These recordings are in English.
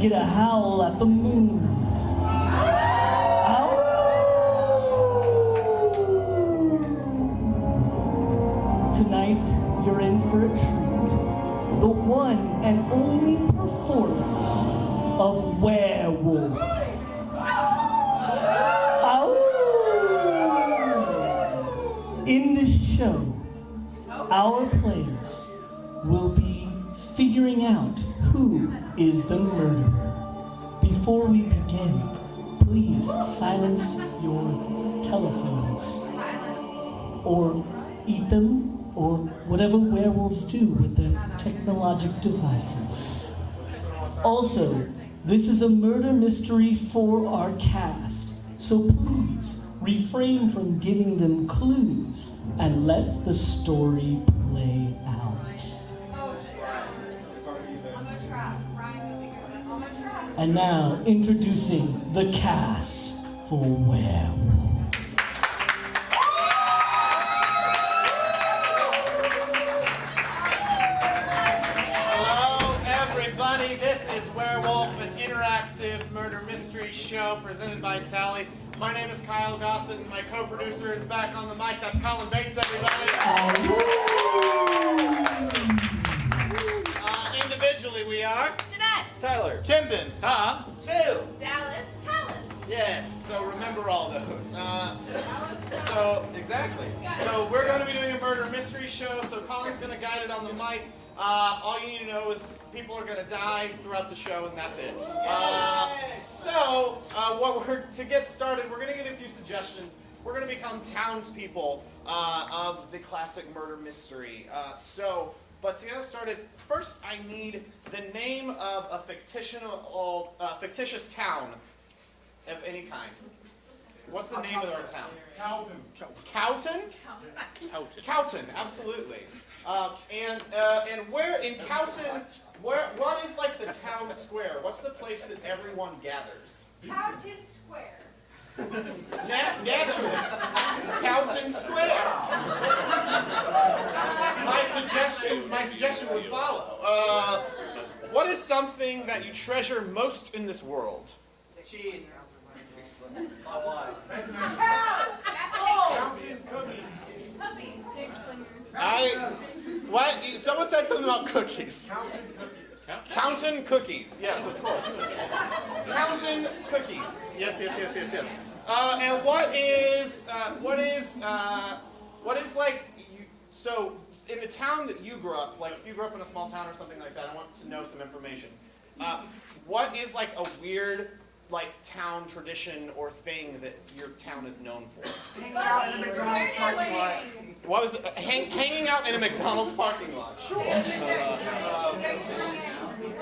get a howl at the moon. Ow. Tonight, you're in for a treat. The one and only performance of Werewolf. Ow. In this show, our players will be figuring out who is the murderer. Before we begin, please silence your telephones. Or eat them, or whatever werewolves do with their technologic devices. Also, this is a murder mystery for our cast, so please refrain from giving them clues and let the story play out. And now, introducing the cast for Werewolf. Hello, everybody. This is Werewolf, an interactive murder mystery show presented by Tally. My name is Kyle Gossett. My co-producer is back on the mic. That's Colin Bates, everybody. Individually, we are Jeanette, Tyler, Kimben, Tom, Sue, Dallas, Alice. Yes, so remember all those. Exactly. So we're going to be doing a murder mystery show, so Colin's going to guide it on the mic. All you need to know is people are going to die throughout the show, and that's it. To get started, we're going to get a few suggestions. We're going to become townspeople of the classic murder mystery. But to get us started, first I need the name of a fictitious town of any kind. What's the name of our town? Cowton. Cowton? Cowton, absolutely. And where in Cowton, what is like the town square? What's the place that everyone gathers? Cowton Square. Naturally. Cowton Square. My suggestion would follow. What is something that you treasure most in this world? cheese. What? Someone said something about cookies. Countin cookies. Yes, of course. Countin cookies. Yes. And what is like? So in the town that you grew up, like if you grew up in a small town or something like that, I want to know some information. What is like a weird like town tradition or thing that your town is known for? Hanging out in a McDonald's parking lot. What was it? Hanging out in a McDonald's parking lot. Sure.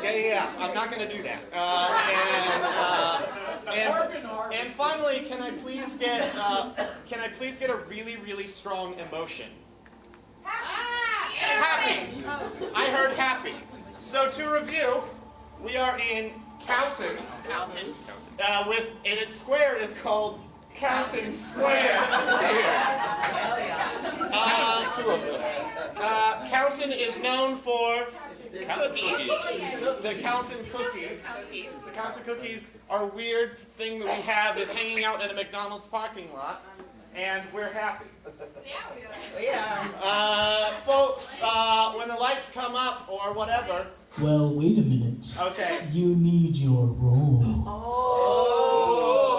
Yeah. I'm not going to do that. And finally, can I please get a really, really strong emotion? Happy. I heard happy. So to review, we are in Cowton. And its square is called Cowton Square. Cowton is known for cookies. The Cowton cookies. The Cowton cookies are a weird thing that we have is hanging out in a McDonald's parking lot, and we're happy. Folks, when the lights come up or whatever. Well, wait a minute. Okay. You need your role.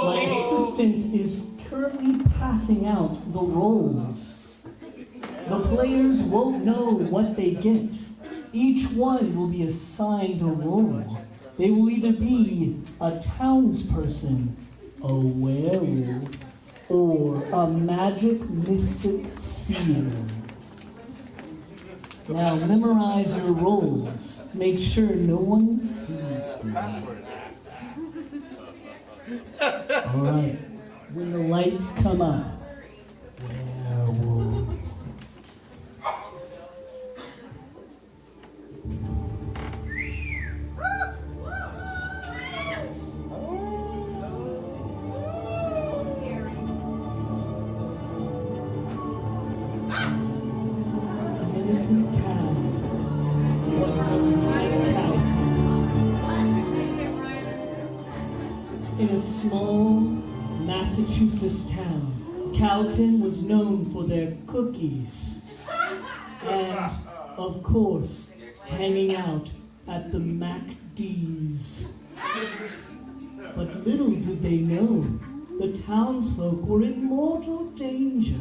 My assistant is currently passing out the roles. The players won't know what they get. Each one will be assigned a role. They will either be a townsperson, a werewolf, or a magic mystic seer. Now memorize your roles. Make sure no one sees them. Alright, when the lights come up, werewolf. Innocent town. What is Cowton? In a small Massachusetts town, Cowton was known for their cookies. And, of course, hanging out at the MacD's. But little did they know, the townsfolk were in mortal danger,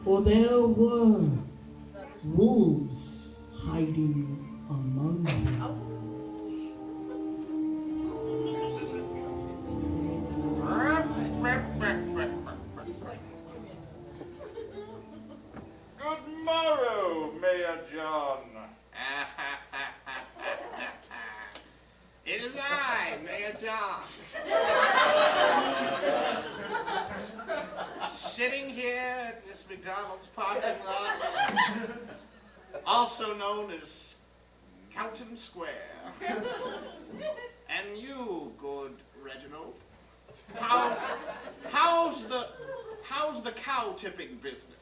for there were wolves hiding among them. Good morrow, Mayor John. It is I, Mayor John. Sitting here at this McDonald's parking lot, also known as Cowton Square. And you, good Reginald, how's the cow tipping business?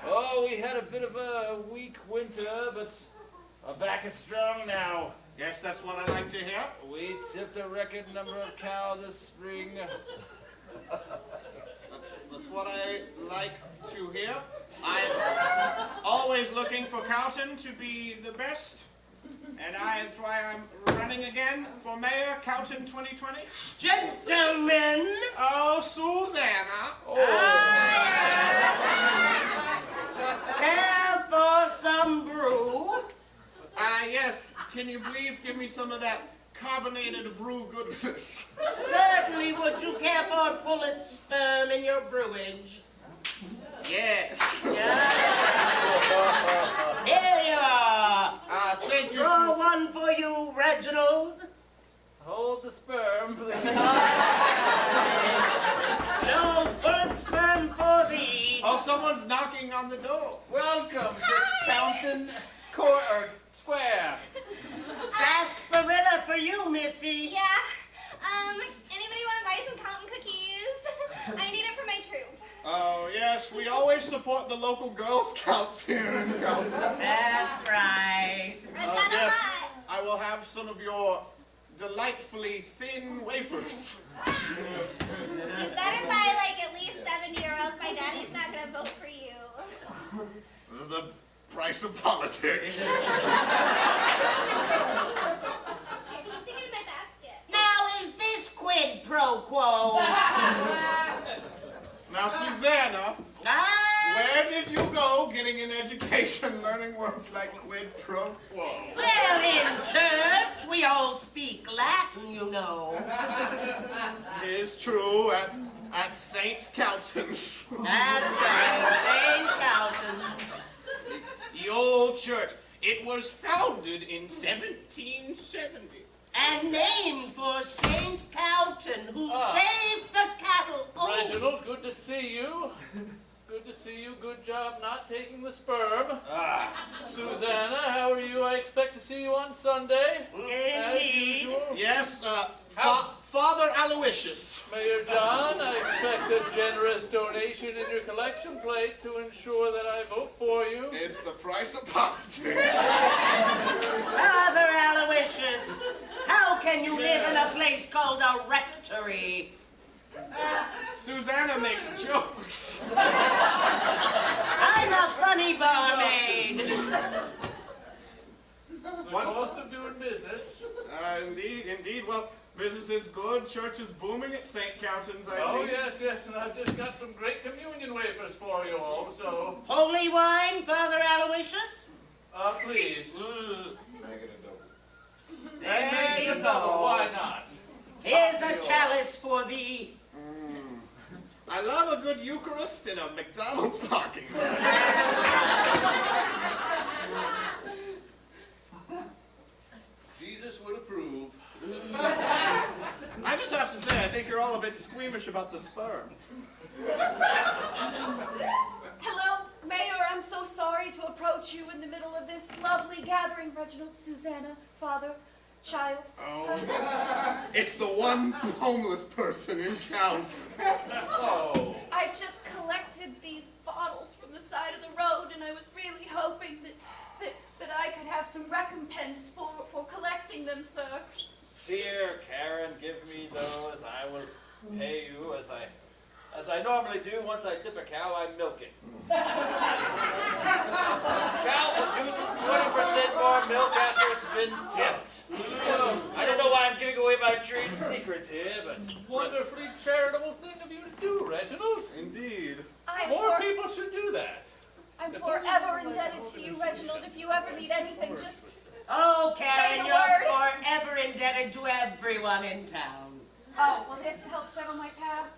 Oh, we had a bit of a weak winter, but our back is strong now. Yes, that's what I like to hear. We tipped a record number of cow this spring. That's what I like to hear. I'm always looking for Cowton to be the best. And that's why I'm running again for Mayor Cowton 2020. Gentlemen! Oh, Susanna. Care for some brew? Yes. Can you please give me some of that carbonated brew goodness? Certainly. Would you care for bullet sperm in your brewage? Yes. Yeah. Here you are. Thank you. Draw one for you, Reginald. Hold the sperm, please. No bullet sperm for thee. Oh, someone's knocking on the door. Welcome to Cowton Square. Sarsaparilla for you, Missy. Yeah. Anybody want to buy some cotton cookies? I need it for my troop. Oh, yes, we always support the local Girl Scouts here in Cowton. That's right. I've got Yes, a lot. I will have some of your delightfully thin wafers. You better buy like at least 70 or else my daddy's not going to vote for you. This is the price of politics. Here, just stick it in my basket. Now, is this quid pro quo? Now, Susanna, where did you go getting an education learning words like quid pro quo? Well, in church, we all speak Latin, you know. It is true at St. Cowton's. That's right, St. Cowton's. The old church. It was founded in 1770. And named for St. Cowton, who saved the cattle. Oh, Reginald, good to see you. Good to see you. Good job not taking the sperm. Susanna, how are you? I expect to see you on Sunday. As indeed. usual. Yes, Father Aloysius. Mayor John, I expect a generous donation in your collection plate to ensure that I vote for you. It's the price of politics. Father Aloysius, how can you live in a place called a rectory? Susanna makes jokes. I'm a funny barmaid. The cost of doing business. Indeed. Well, business is good. Church is booming at St. Cowton's, I Oh, see. yes, and I've just got some great communion wafers for you all, so, Holy wine, Father Aloysius? please. There you go. Why not? Here's a chalice for thee. I love a good Eucharist in a McDonald's parking lot. Jesus would approve. I just have to say, I think you're all a bit squeamish about the sperm. Hello, Mayor. I'm so sorry to approach you in the middle of this lovely gathering. Reginald, Susanna, father, child. Oh, it's the one homeless person in Cowton. Oh. I just collected these bottles from the side of the road, and I was really hoping that I could have some recompense for collecting them, sir. Here, Karen, give me those. I will pay you as I normally do. Once I tip a cow, I milk it. Cow produces 20% more milk after it's been tipped. I don't know why I'm giving away my trade secrets here, but... Wonderfully charitable thing of you to do, Reginald. Indeed. More people should do that. I'm forever indebted to you, Reginald. If you ever need anything, just... Oh, Say Karen, the you're word. forever indebted to everyone in town. Oh, will this help settle my tab?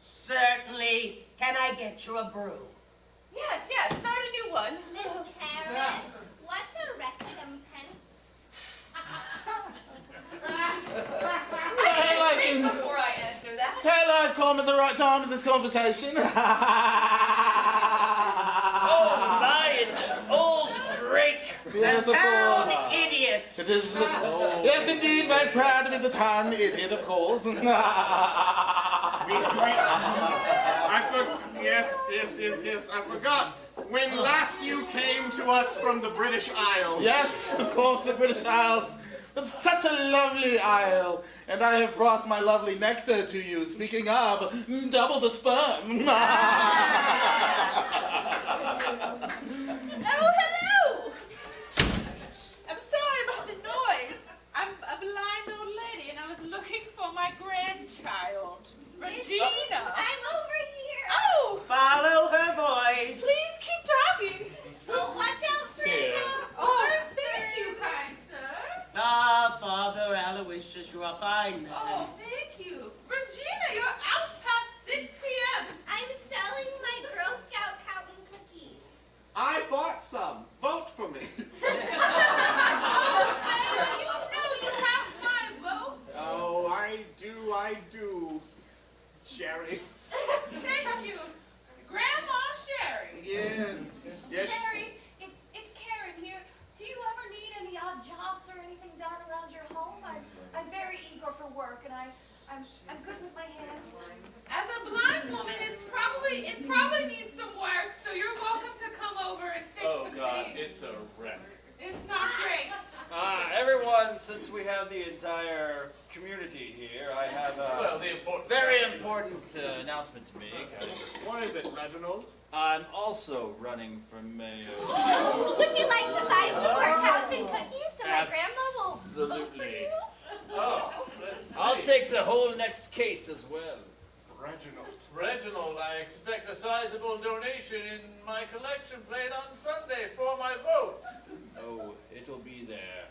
Certainly. Can I get you a brew? Yes, start a new one. Miss Karen, what's a recompense? I Think before I answer that. Taylor, I've come at the right time in this conversation. Oh my, it's an old drink. Yes, of Town course. idiot. It is yes, indeed, very proud to be the town idiot, of course. Yes, I forgot. When last you came to us from the British Isles. Yes, of course, the British Isles. It's such a lovely isle, and I have brought my lovely nectar to you. Speaking of, double the sperm. Oh, hello! I'm sorry about the noise. I'm a blind old lady, and I was looking for my grandchild, Regina. I'm over here. Oh! Follow her voice. Please keep talking. Oh, watch out for Yeah. the Oh, thank you, kind sir. Ah, Father Aloysius, you are fine man. Oh, thank you. Regina, you're out past 6 p.m. I'm selling my Girl Scout cotton cookies. I bought some. Vote for me. Oh, Mayor, you know you have my vote. Oh, I do. Sherry. Thank you. Grandma Sherry. Yes. Sherry, it's Karen here. Do you ever need any odd jobs or anything done around your home? I'm very eager for work, and I'm good with my hands. As a blind woman, it probably needs some work, so you're welcome to come over and fix Oh, some God, things. it's a wreck. It's not great. Everyone, since we have the entire community here, I have Well, a the important... very important announcement to make. What is it, Reginald? I'm also running for mayor. Would you like to buy some more cotton cookies so my grandma will vote for Absolutely. you? Oh, let's see. I'll take the whole next case as well. Reginald, I expect a sizable donation in my collection plate on Sunday for my vote. Oh, it'll be there.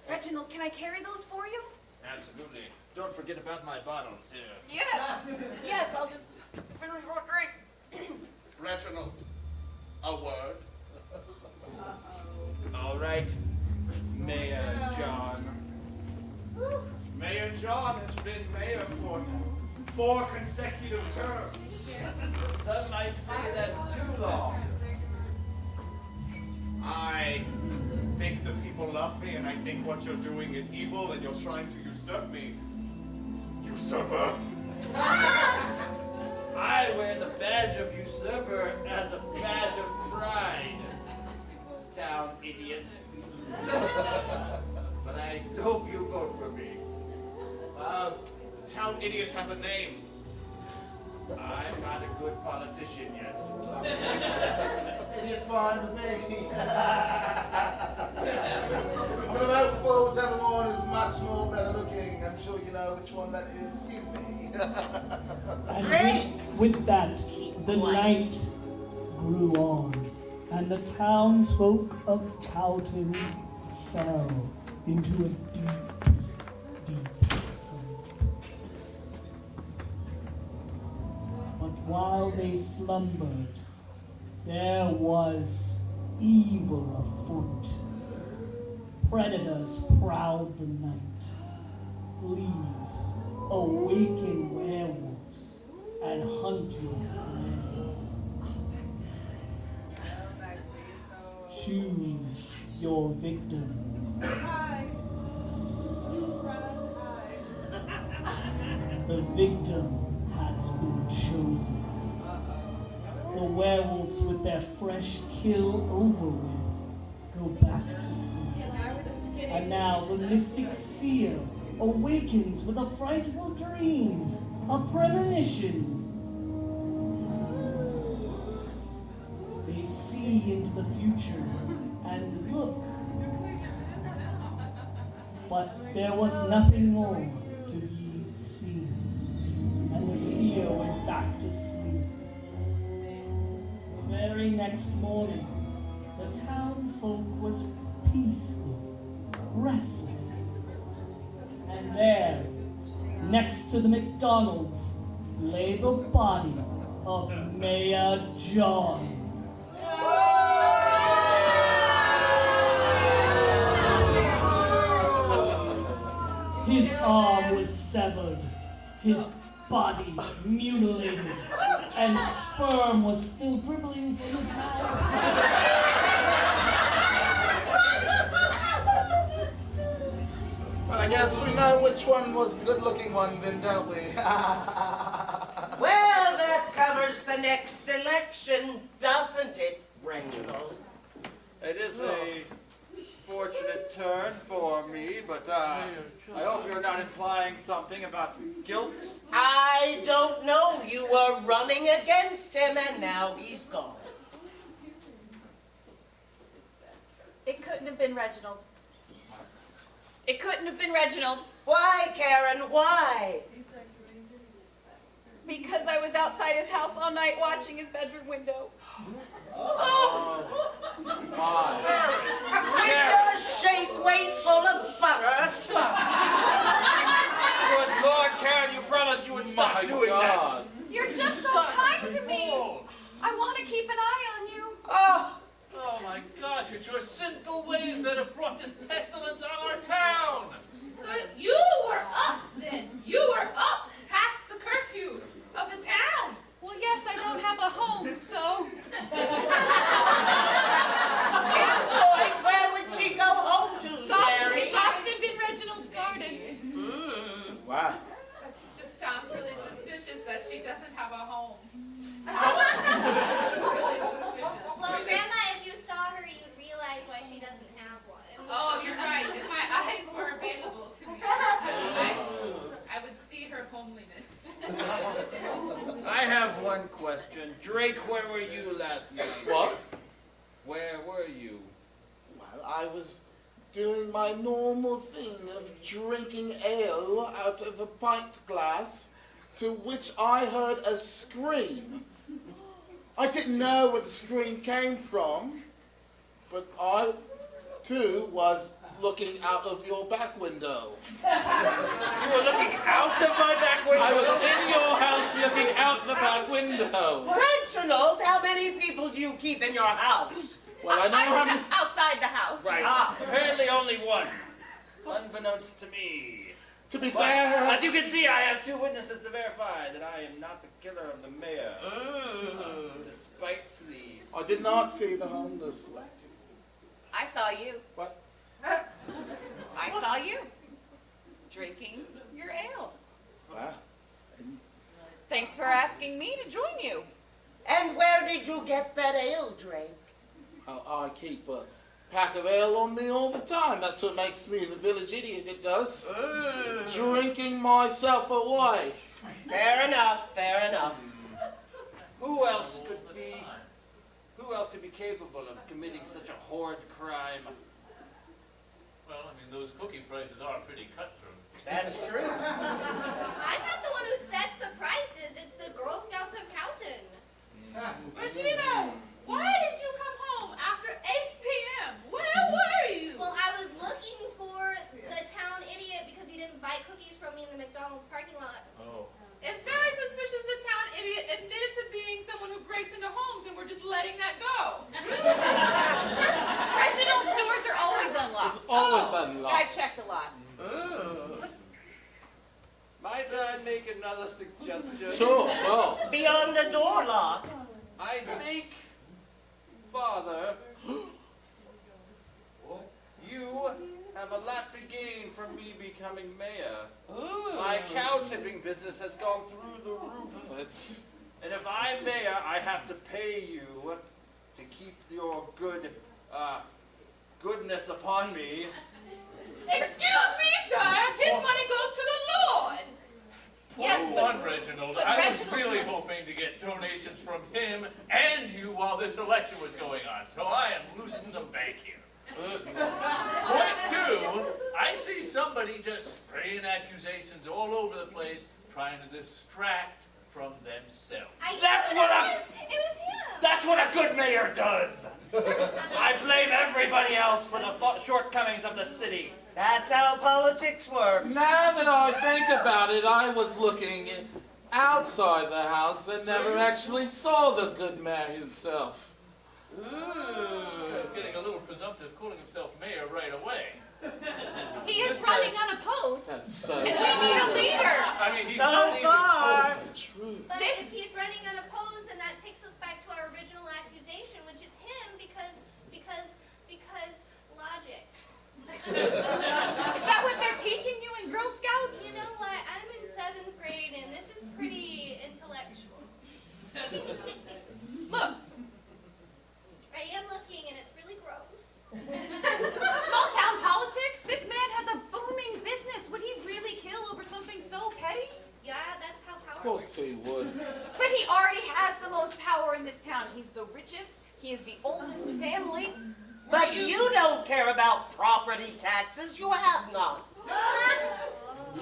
Reginald, can I carry those for you? Absolutely. Don't forget about my bottles here. Yes, I'll just finish my drink. Reginald, a word. All right, Mayor John. Mayor John has been mayor for 4 consecutive terms. Some might say that's too long. I think the people love me, and I think what you're doing is evil, and you're trying to usurp me. Usurper! I wear the badge of usurper as a badge of pride. Town idiot. But I hope you vote for me. The town idiot has a name. I'm not a good politician yet. Idiot's fine with me. I'm going to vote for whichever one is much more better looking. I'm sure you know which one that is. Excuse me. And with that, the night grew on, and the townsfolk of Cowton fell into a deep, deep sleep. But while they slumbered, there was evil afoot. Predators prowled the night. Please awaken werewolves and hunt your prey. Choose your victim. The victim has been chosen. The werewolves with their fresh kill over with go back to sleep. And now the mystic seer awakens with a frightful dream, a premonition. They see into the future and look. But there was nothing more to be seen. And the seer went back to sleep. The very next morning, the town folk was peaceful, restless. And there, next to the McDonald's, lay the body of Mayor John. His arm was severed, his body mutilated, and sperm was still dribbling from his mouth. Well, I guess we know which one was the good-looking one then, don't we? Well, that covers the next election, doesn't it, Reginald? It is a fortunate turn for me, but I hope you're not implying something about guilt. I don't know. You were running against him, and now he's gone. It couldn't have been Reginald. It couldn't have been Reginald. Why, Karen, why? Because I was outside his house all night watching his bedroom window. My. With a shake weight full of butter. Good Lord, Karen, you promised you would stop doing that. You're just so kind to me. I want to keep an eye on you. Oh my gosh, it's your sinful ways that have brought this pestilence on our town. So you were up then. You were up past the curfew of the town. Well, yes, I don't have a home, so. Where would she go home to, Mary? It's often been Reginald's garden. Wow. That just sounds really suspicious that she doesn't have a home. She's really suspicious. Well, Grandma, if you saw her, you'd realize why she doesn't have one. Oh, you're right. If my eyes were available to me, I would see her homeliness. I have one question. Drake, where were you last night? What? Where were you? Well, I was doing my normal thing of drinking ale out of a pint glass, to which I heard a scream. I didn't know where the scream came from, but I, too, was looking out of your back window. You were looking out of my back window? I was in your house looking out the back window. Reginald, how many people do you keep in your house? Well, I know how many... Outside the house. Right. Apparently only one. Unbeknownst to me. To be But, fair... as you can see, I have two witnesses to verify that I am not the killer of the mayor. Despite the... I did not see the homeless lady. I saw you. What? I saw you. Drinking your ale. Wow. Thanks for asking me to join you. And where did you get that ale, Drake? I keep a pack of ale on me all the time. That's what makes me the village idiot, it does. Drinking myself away. Fair enough, fair enough. Who else could be capable of committing such a horrid crime? Well, I mean, those cookie prices are pretty cutthroat. That's true. I'm not the one who sets the prices. It's the Girl Scouts of Cowton. Regina, why did you come home after 8 p.m.? Where were you? Well, I was looking for the town idiot because he didn't buy cookies from me in the McDonald's parking lot. Oh. It's very suspicious the town idiot admitted to being someone who breaks into homes and we're just letting that go. Reginald's doors are always unlocked. It's always unlocked. I checked a lot. Might I make another suggestion? Sure. Beyond the door lock. I think, Father, you have a lot to gain from me becoming mayor. My cow tipping business has gone through the roof. And if I'm mayor, I have to pay you to keep your goodness upon me. Excuse me, sir. His money goes to the Lord. Yes, one Reginald. but I was Reginald's really not- hoping to get donations from him and you while this election was going on, so I am losing some bank here. Point two, I see somebody just spraying accusations all over the place, trying to distract from themselves. That's what It was him. That's what a good mayor does. I blame everybody else for the shortcomings of the city. That's how politics works. Now that I think about it, I was looking outside the house and never actually saw the good man himself. He was getting a little presumptive, calling himself mayor right away. He is running unopposed. That's so And we need a leader. I mean, he's So not even far. true. But if he's running unopposed, then that takes us back to our original accusation, which is him because logic. Is that what they're teaching you in Girl Scouts? You know what? I'm in 7th grade and this is pretty intellectual. Look, I am looking and it's really gross. small town politics? This man has a booming business. Would he really kill over something so petty? Yeah, that's how Of power course works. he would. But he already has the most power in this town. He's the richest. He is the oldest family. But you don't care about property taxes. You have none.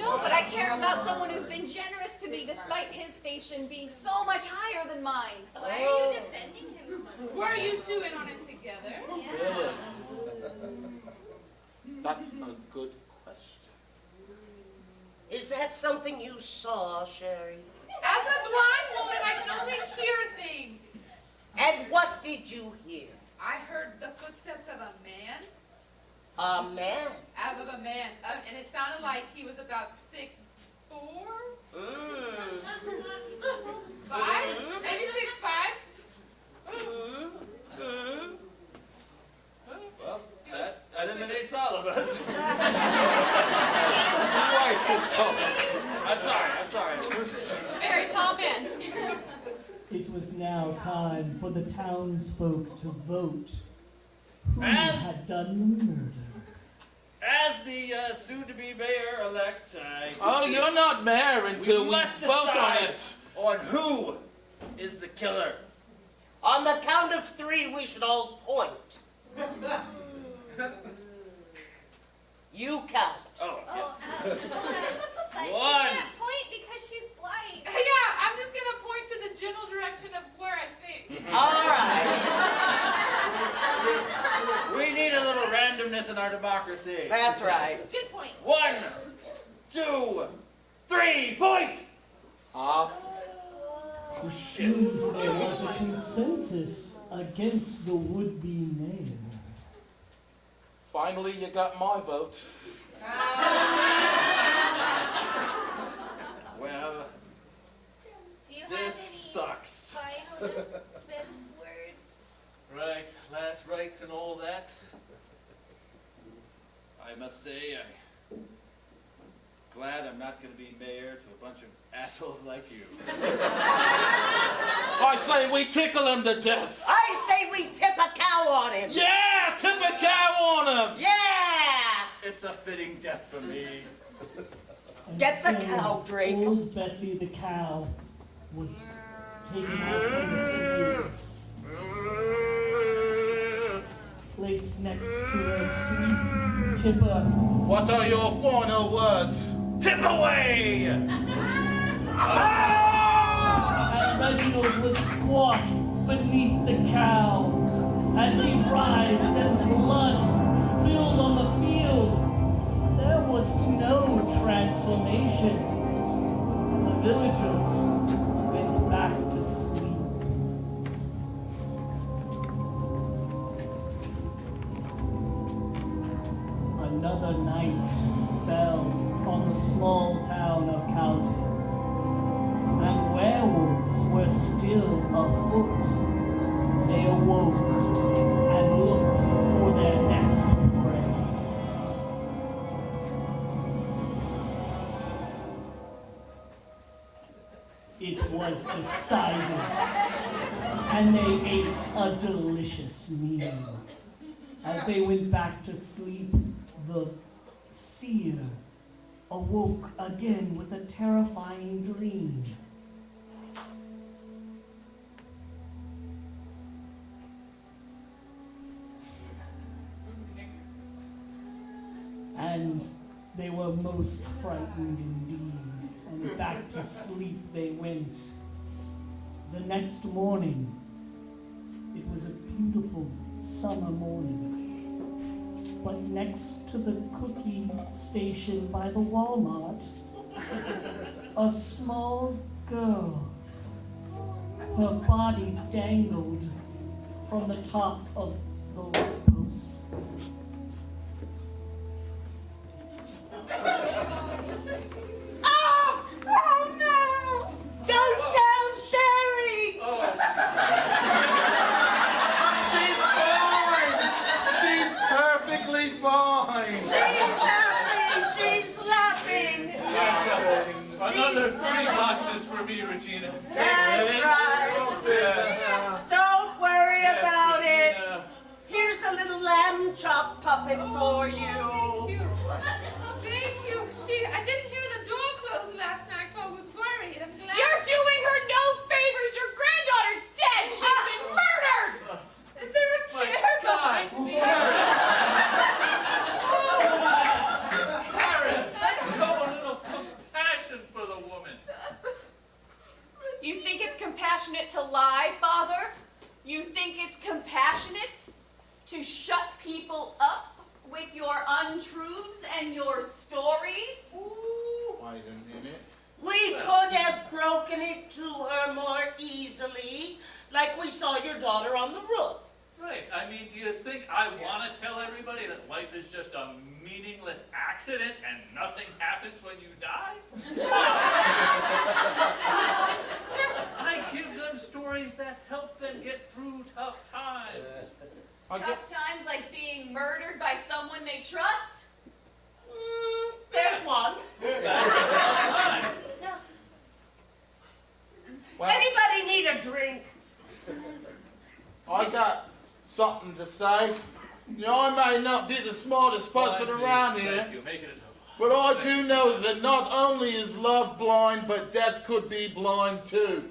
No, but I care about someone who's been generous to me despite his station being so much higher than mine. Why are you defending him so much? Were you two in on it together? Really? That's a good question. Is that something you saw, Sherry? As a blind woman, I can only hear things. And what did you hear? I heard the footsteps of a man. A man. Of a man. And it sounded like he was about 6'4", 5, maybe 6'5". Well, that eliminates all of us. Right, it's all. I'm sorry. Very tall man. It was now time for the townsfolk to vote who As- had done the murder. As the soon-to-be mayor-elect, Oh, you're not mayor until we must vote on decide it. on who is the killer. On the count of 3, we should all point. You count. Oh, Oh, yes. but she One. can't point because she's blind. Yeah, I'm just going to point to the general direction of where I think. All right. We need a little randomness in our democracy. That's right. Good point. 1, 2, 3, point! It seems there was a consensus against the would-be mayor. Finally, you got my vote. Well, Do you have this any sucks. final defense words? Right, last rites and all that. I must say, I'm glad I'm not going to be mayor to a bunch of assholes like you. I say we tickle him to death. I say we tip a cow on him. Yeah, tip a cow on him. Yeah. It's a fitting death for me. And Get the so cow drink. Old Bessie the cow was taken out from the fields, placed next to a sweet tipper. What are your final words? Tip away! And Reginald was squashed beneath the cow as he writhed and blood spilled on the field. There was no transformation. The villagers went back to sleep. Another night fell on the small town of Calton, and werewolves were still afoot. They awoke and looked for their next prey. It was decided, and they ate a delicious meal. As they went back to sleep, the awoke again with a terrifying dream. And they were most frightened indeed, and back to sleep they went. The next morning, it was a beautiful summer morning. But next to the cookie station by the Walmart, a small girl, her body dangled from the top of the light post. Oh no! Don't tell Sherry! She's perfectly fine. She's happy, she's laughing. Another 3 boxes for me, Regina. That's right. Don't worry about it. Here's a little lamb chop puppet for you. Thank you. Thank you. I didn't hear the door close last night, so I was worried. I'm glad. You're doing her no favors. Your granddaughter's dead. She's been murdered. Is there a chair behind me? Karen, show a little compassion for the woman. You think it's compassionate to lie, Father? You think it's compassionate to shut people up with your untruths and your stories? Wait a minute. We could have broken it to her more easily, like we saw your daughter on the roof. Right, I mean, do you think I want to tell everybody that life is just a meaningless accident and nothing happens when you die? I give them stories that help them get through tough times. Tough times like being murdered by someone they trust? There's one. Well, Anybody need a drink? I got something to say. You know, I may not be the smartest person around here, You make it but I do know that not only is love blind, but death could be blind too.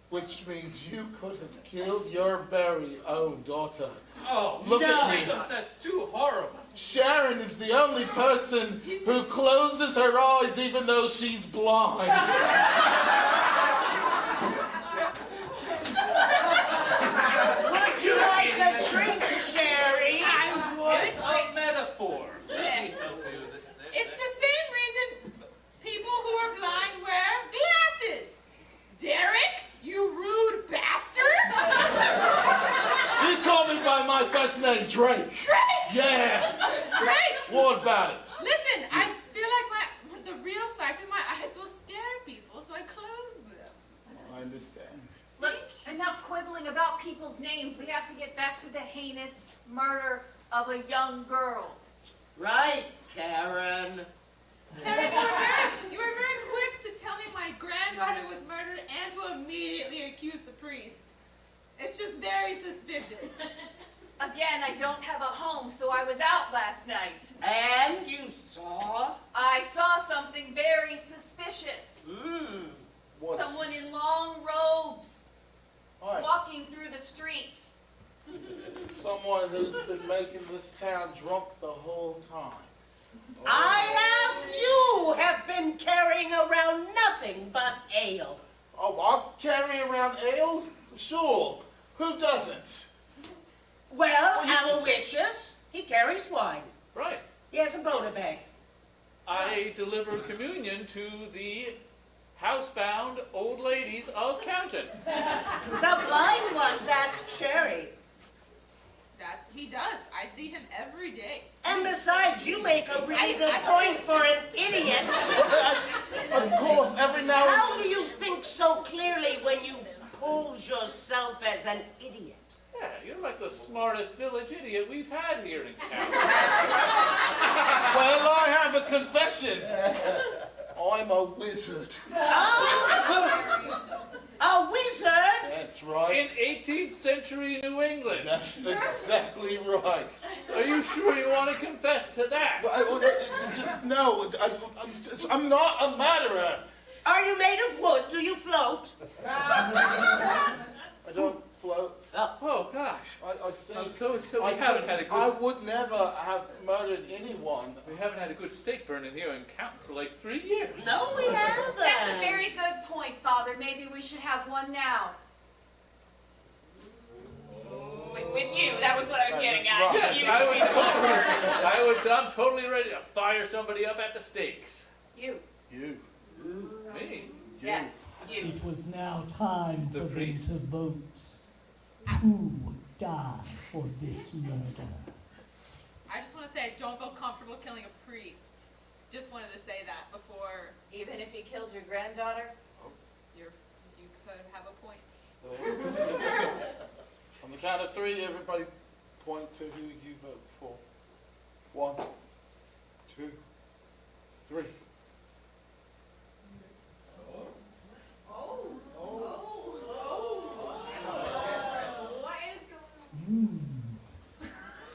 Which means you could have killed your very own daughter. Oh, Look no, at me. That's too horrible. Sharon is the only person who closes her eyes even though she's blind. Would you like a drink, Sherry? I would. It's a metaphor. Yes. It's the same reason people who are blind wear glasses. Derek, you rude bastard! You call me by my first name, Drake. Drake! Yeah. Drake! What about it? Listen, I feel like the real sight in my eyes will scare people, so I close them. I understand. Look, enough quibbling about people's names. We have to get back to the heinous murder of a young girl. Right, Karen. Karen, you were very quick to tell me my granddaughter was murdered and to immediately accuse the priest. It's just very suspicious. Again, I don't have a home, so I was out last night. And you saw? I saw something very suspicious. What? Someone in long robes All walking through the streets. Someone who's been making this town drunk the whole time. You have been carrying around nothing but ale. Oh, I'll carry around ale? Sure. Who doesn't? Well, Aloysius, he carries wine. Right. He has a Bona bag. I deliver communion to the housebound old ladies of Canton. The blind ones ask Sherry. That he does. I see him every day. And besides, you make a really good point for an idiot. Of course, every now and How do you think so clearly when you pose yourself as an idiot? Yeah, you're like the smartest village idiot we've had here in town. Well, I have a confession. I'm a wizard. Oh, a wizard? That's That's right. In 18th century New England. That's exactly right. Are you sure you want to confess to that? I'm not a murderer. Are you made of wood? Do you float? I don't float. Oh, gosh. I see. So we haven't had a good... I would never have murdered anyone. We haven't had a good steak burning here in Count for like 3 years. No, we haven't. That's a very good point, Father. Maybe we should have one now. With you, that was what I was getting at. Yes, You should be the one. I'm totally ready to fire somebody up at the stakes. You. Me? Yes, you. It was now time for The them priest. to vote. Who would die for this murder? I just want to say I don't feel comfortable killing a priest. Just wanted to say that before. Even if he killed your granddaughter? You could have a point. On the count of 3, everybody point to who you vote for. 1, 2, 3.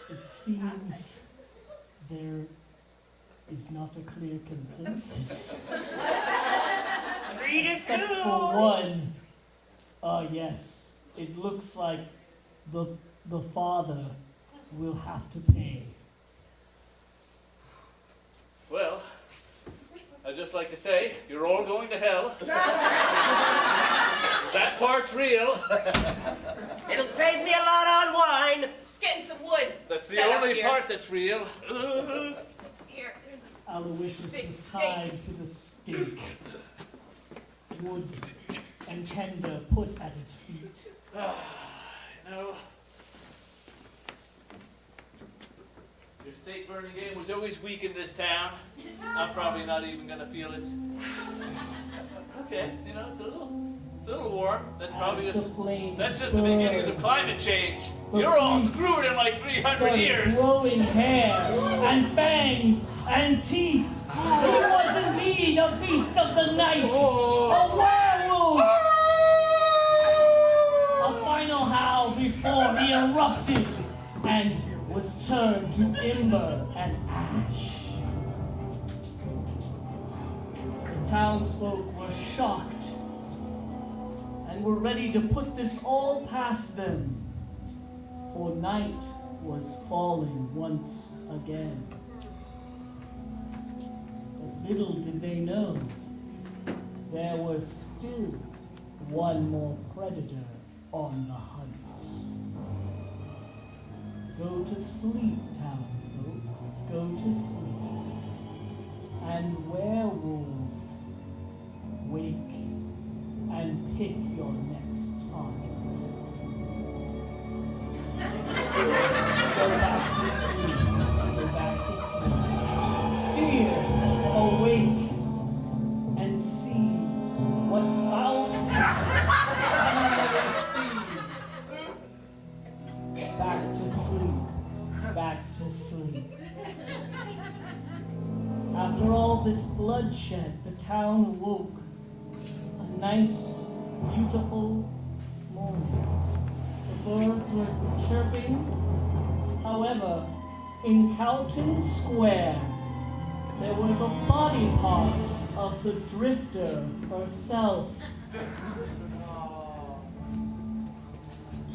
It seems there is not a clear consensus. Read it Except too. for one. Yes. It looks like the father will have to pay. Well, I'd just like to say, you're all going to hell. That part's real. It'll save me a lot on wine. Just getting some wood. That's the set up only here. part that's real. Here, there's Aloysius Big was steak. tied to the stake. Wood and tender put at his feet. No. Your steak burning game was always weak in this town. I'm probably not even gonna feel it. Okay, it's a little warm. That's probably As just the flames that's just the beginnings of burned, climate change. The You're all priest screwed in like 300 started years. growing hair and fangs and teeth. It was indeed a beast of the night, a werewolf. A final howl before he erupted and was turned to ember and ash. The townsfolk were shocked and were ready to put this all past them, for night was falling once again. But little did they know, there was still one more predator on the hunt. Go to sleep, townsfolk, go to sleep. And werewolf, wake and pick your next target. Go back to sleep, go back to sleep. Seer, awake and see what foul see. Back to sleep, back to sleep. After all this bloodshed, the town awoke. A nice, beautiful morning. The birds were chirping. However, in Calton Square, there were the body parts of the drifter herself.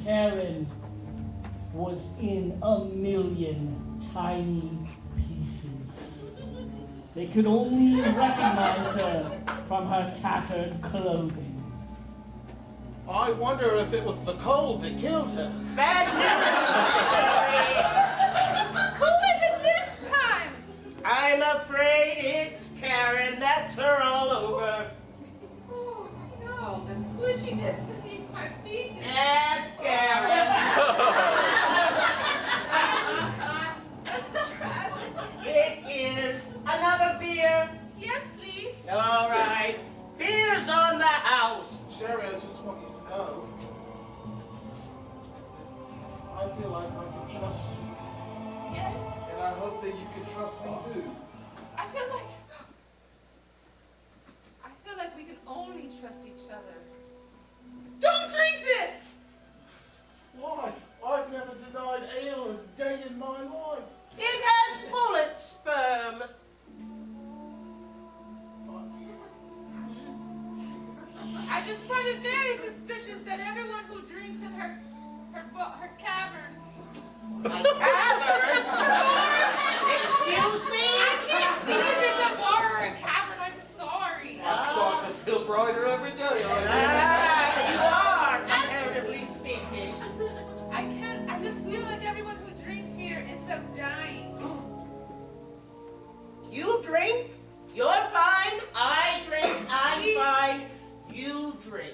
Karen was in a million tiny pieces. They could only recognize her from her tattered clothing. I wonder if it was the cold that killed her. Bad news. Who is it this time? I'm afraid it's Karen. That's her all over. Oh no, the squishiness beneath my feet is... That's Karen. That's tragic. It is. Another beer? Yes, please. All right. Beer's on the house. Sherry, I just want you to know, I feel like I can trust you. Yes. And I hope that you can trust me too. I feel like we can only trust each other. Don't drink this! find it very suspicious that everyone who drinks in her cavern. My cavern? Excuse me? I can't see if it's a bar or a cavern. I'm sorry. I'm starting to feel brighter every day. You are, comparatively speaking. I just feel like everyone who drinks here ends up dying. You drink, you're fine. I drink, I'm fine. You drink.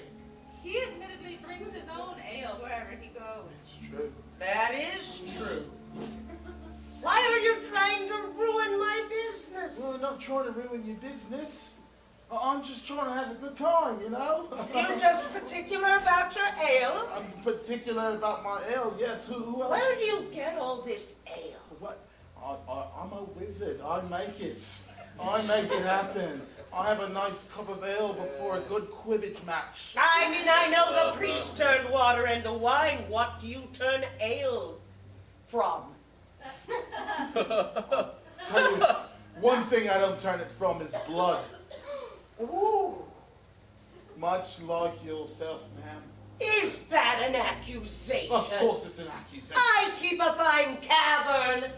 He admittedly brings his own ale wherever he goes. It's true. That is true. Why are you trying to ruin my business? Well, I'm not trying to ruin your business. I'm just trying to have a good time, you know? You're just particular about your ale? I'm particular about my ale, yes. Who else? Where do you get all this ale? What? I'm a wizard. I make it. I make it happen. I have a nice cup of ale before a good Quidditch match. I mean, I know the priest turned water into wine. What do you turn ale from? Tell you, one thing I don't turn it from is blood. Ooh. Much like yourself, ma'am. Is that an accusation? Of course it's an accusation. I keep a fine cavern.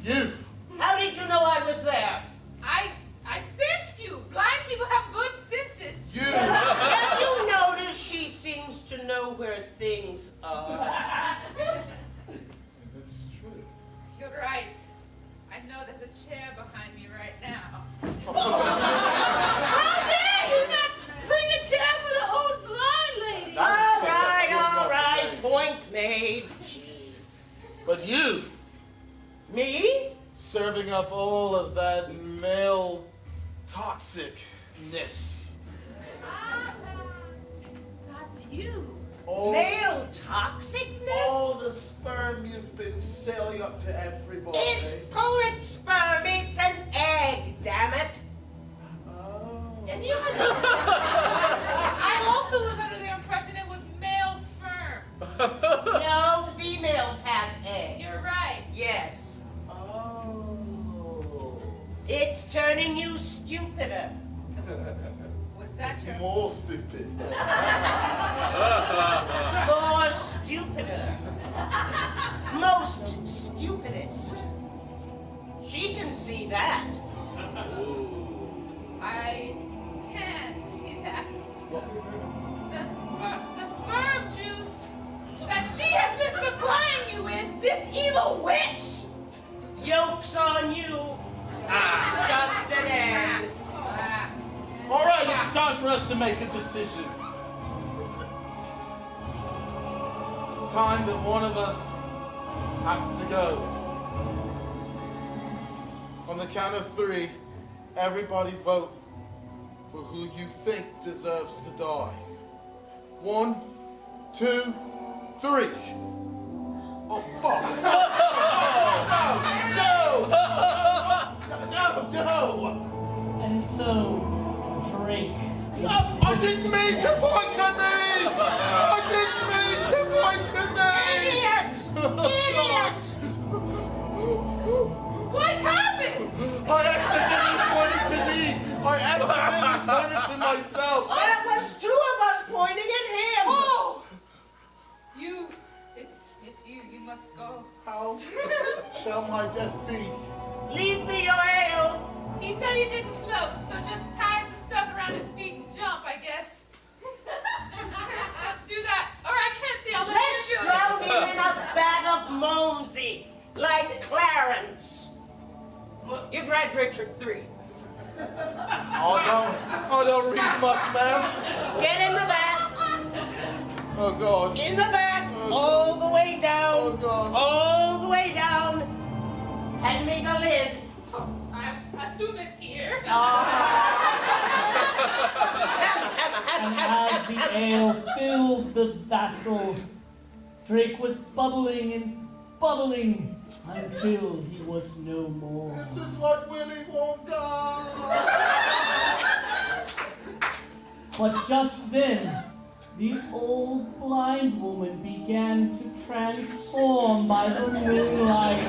You! How did you know I was there? I sensed you. Blind people have good senses. You! Have you noticed she seems to know where things are? That's true. You're right. I know there's a chair behind me right now. How dare you not bring a chair for the old blind lady? All right. Point made. Jeez. But you, Me? serving up all of that male toxicness. That's you. All, Male toxicness? all the sperm you've been selling up to everybody. It's poet sperm. It's an egg, damn it. Oh. And you had I also was under the impression it was male sperm. No, females have eggs. You're right. Yes. Oh. It's turning you stupider. Was that your... More stupid. More stupider. Most stupidest. She can see that. I can't see that. The sperm juice that she has been supplying you with, this evil witch! Yoke's on you. It's just an egg. All right, it's time for us to make a decision. It's time that one of us has to go. On the count of 3, everybody vote for who you think deserves to die. 1, 2, 3. Oh, fuck. No! And so, Drake. I didn't mean to point to me! I didn't mean to point to me! Idiot! Idiot! What happened? I accidentally pointed to me! I accidentally pointed to myself! There was 2 of us pointing at him. Oh! It's you. You must go. How shall my death be? Leave me your ale. He said he didn't float, so just tie some stuff around his feet and jump, I guess. Let's do that. Or I can't see. I'll let Let's you do drown it. him in a bag of Momsey, like Clarence. You've read Richard 3. I don't read much, ma'am. Get in the vat. Oh, God. In the vat. All the way down. Oh, God. All the way down. Hand me the lid. Oh, I assume it's here. And as the ale filled the vessel, Drake was bubbling and bubbling until he was no more. This is what Willy Wonka. But just then, the old blind woman began to transform by the moonlight.